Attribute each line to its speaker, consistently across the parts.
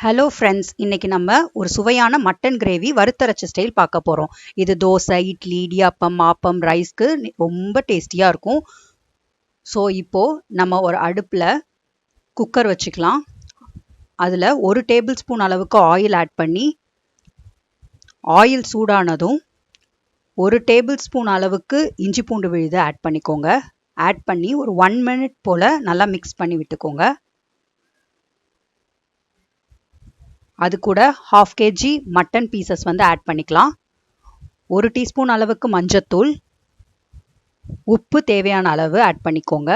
Speaker 1: Hello friends, இன்னைக்கு நம்ம ஒரு சுவையான மட்டன் கிரேவி வறுத்தரைச்ச ஸ்டைல் பார்க்க போகிறோம். இது தோசை, இட்லி, இடியாப்பம், ஆப்பம், ரைஸ்க்கு ரொம்ப டேஸ்டியாக இருக்கும். ஸோ இப்போது நம்ம ஒரு அடுப்பில் குக்கர் வச்சுக்கலாம். அதில் 1 டேபிள் ஸ்பூன் அளவுக்கு ஆயில் ஆட் பண்ணி, ஆயில் சூடானதும் 1 டேபிள் ஸ்பூன் அளவுக்கு இஞ்சி பூண்டு விழுது ஆட் பண்ணிக்கோங்க. ஆட் பண்ணி ஒரு 1 மினிட் போல் நல்லா மிக்ஸ் பண்ணி விட்டுக்கோங்க. அது கூட 1/2 kg மட்டன் பீசஸ் ஆட் பண்ணிக்கலாம். 1 டீஸ்பூன் அளவுக்கு மஞ்சத்தூள், உப்பு தேவையான அளவு ஆட் பண்ணிக்கோங்க.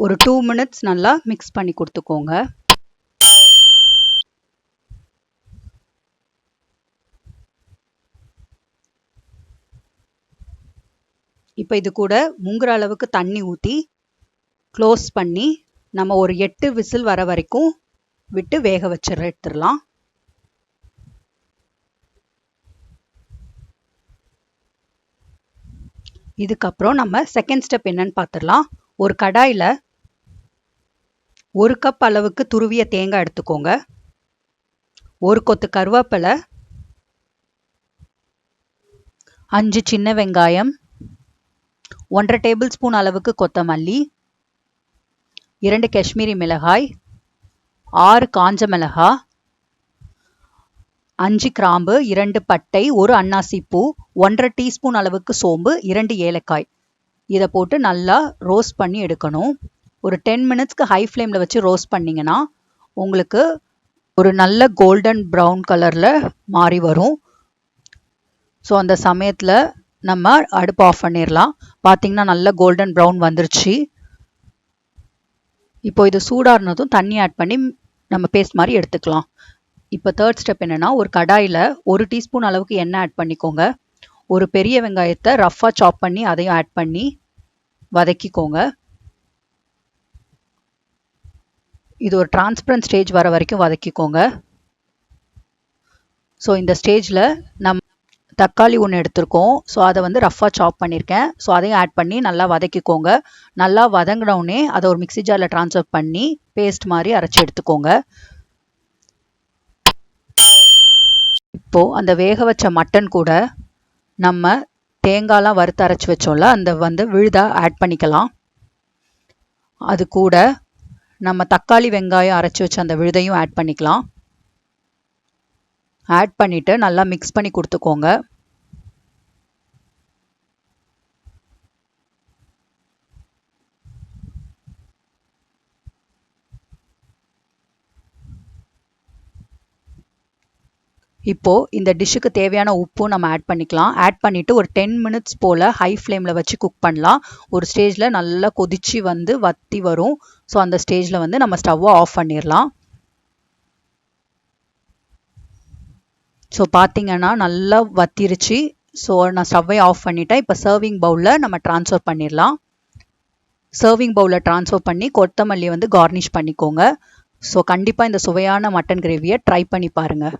Speaker 1: ஒரு 2 மினிட்ஸ் நல்லா மிக்ஸ் பண்ணி கொடுத்துக்கோங்க. இப்போ இது கூட முங்குற அளவுக்கு தண்ணி ஊற்றி க்ளோஸ் பண்ணி நம்ம ஒரு 8 விசில் வர வரைக்கும் விட்டு வேக வச்சு எடுத்துடலாம். இதுக்கப்புறம் நம்ம செகண்ட் ஸ்டெப் என்னன்னு பார்த்துடலாம். ஒரு கடாயில் 1 கப் அளவுக்கு துருவிய தேங்காய் எடுத்துக்கோங்க. 1 கொத்து கருவேப்பிலை, 5 சின்ன வெங்காயம், 1/2 டேபிள் ஸ்பூன் அளவுக்கு கொத்தமல்லி, 2 காஷ்மீரி மிளகாய், 6 காஞ்ச மிளகாய், 5 கிராம்பு, 2 பட்டை, 1 அன்னாசி பூ, 1/2 டீஸ்பூன் அளவுக்கு சோம்பு, 2 ஏலக்காய். இதை போட்டு நல்லா ரோஸ்ட் பண்ணி எடுக்கணும். ஒரு 10 மினிட்ஸ்க்கு ஹை ஃப்ளேமில் வச்சு ரோஸ்ட் பண்ணிங்கன்னா உங்களுக்கு ஒரு நல்ல கோல்டன் ப்ரௌன் கலரில் மாறி வரும். ஸோ அந்த சமயத்தில் நம்ம அடுப்பு ஆஃப் பண்ணிடலாம். பார்த்திங்கன்னா நல்ல கோல்டன் ப்ரௌன் வந்துருச்சு. இப்போ இது சூடானதும் தண்ணி ஆட் பண்ணி நம்ம பேஸ்ட் மாதிரி எடுத்துக்கலாம். இப்போ தேர்ட் ஸ்டெப் என்னென்னா, ஒரு கடாயில் 1 டீஸ்பூன் அளவுக்கு எண்ணெய் ஆட் பண்ணிக்கோங்க. ஒரு பெரிய வெங்காயத்தை ரஃப்பாக சாப் பண்ணி அதையும் ஆட் பண்ணி வதக்கிக்கோங்க. இது ஒரு டிரான்ஸ்பரண்ட் ஸ்டேஜ் வர வரைக்கும் வதக்கிக்கோங்க. ஸோ இந்த ஸ்டேஜில் நம்ம தக்காளி ஒன்று எடுத்திருக்கோம். ஸோ அதை ரஃப்பாக சாப் பண்ணியிருக்கேன். ஸோ அதையும் ஆட் பண்ணி நல்லா வதக்கிக்கோங்க. நல்லா வதங்கினோடனே அதை ஒரு மிக்ஸி ஜாரில் ட்ரான்ஸ்ஃபர் பண்ணி பேஸ்ட் மாதிரி அரைச்சி எடுத்துக்கோங்க. இப்போது அந்த வேக வச்ச மட்டன் கூட நம்ம தேங்காய்லாம் வறுத்து அரைச்சி வச்சோம்ல, அந்த விழுதா ஆட் பண்ணிக்கலாம். அது கூட நம்ம தக்காளி வெங்காயம் அரைச்சி வச்ச அந்த விழுதையும் ஆட் பண்ணிக்கலாம். ஆட் பண்ணிவிட்டு நல்லா மிக்ஸ் பண்ணி கொடுத்துக்கோங்க. இப்போது இந்த டிஷ்ஷுக்கு தேவையான உப்பும் நம்ம ஆட் பண்ணிக்கலாம். ஆட் பண்ணிவிட்டு ஒரு 10 மினிட்ஸ் போல் ஹை ஃப்ளேமில் வச்சு குக் பண்ணலாம். ஒரு ஸ்டேஜில் நல்லா கொதிச்சு வத்தி வரும். ஸோ அந்த ஸ்டேஜில் நம்ம ஸ்டவ்வை ஆஃப் பண்ணிடலாம். ஸோ பார்த்திங்கன்னா நல்லா வத்திருச்சு. ஸோ நான் ஸ்டவ்வை ஆஃப் பண்ணிட்டேன். இப்போ சர்விங் பவுலில் நம்ம ட்ரான்ஸ்ஃபர் பண்ணிடலாம். சர்விங் பவுலில் ட்ரான்ஸ்ஃபர் பண்ணி கொத்தமல்லி கார்னிஷ் பண்ணிக்கோங்க. ஸோ கண்டிப்பாக இந்த சுவையான மட்டன் கிரேவியை ட்ரை பண்ணி பாருங்கள்.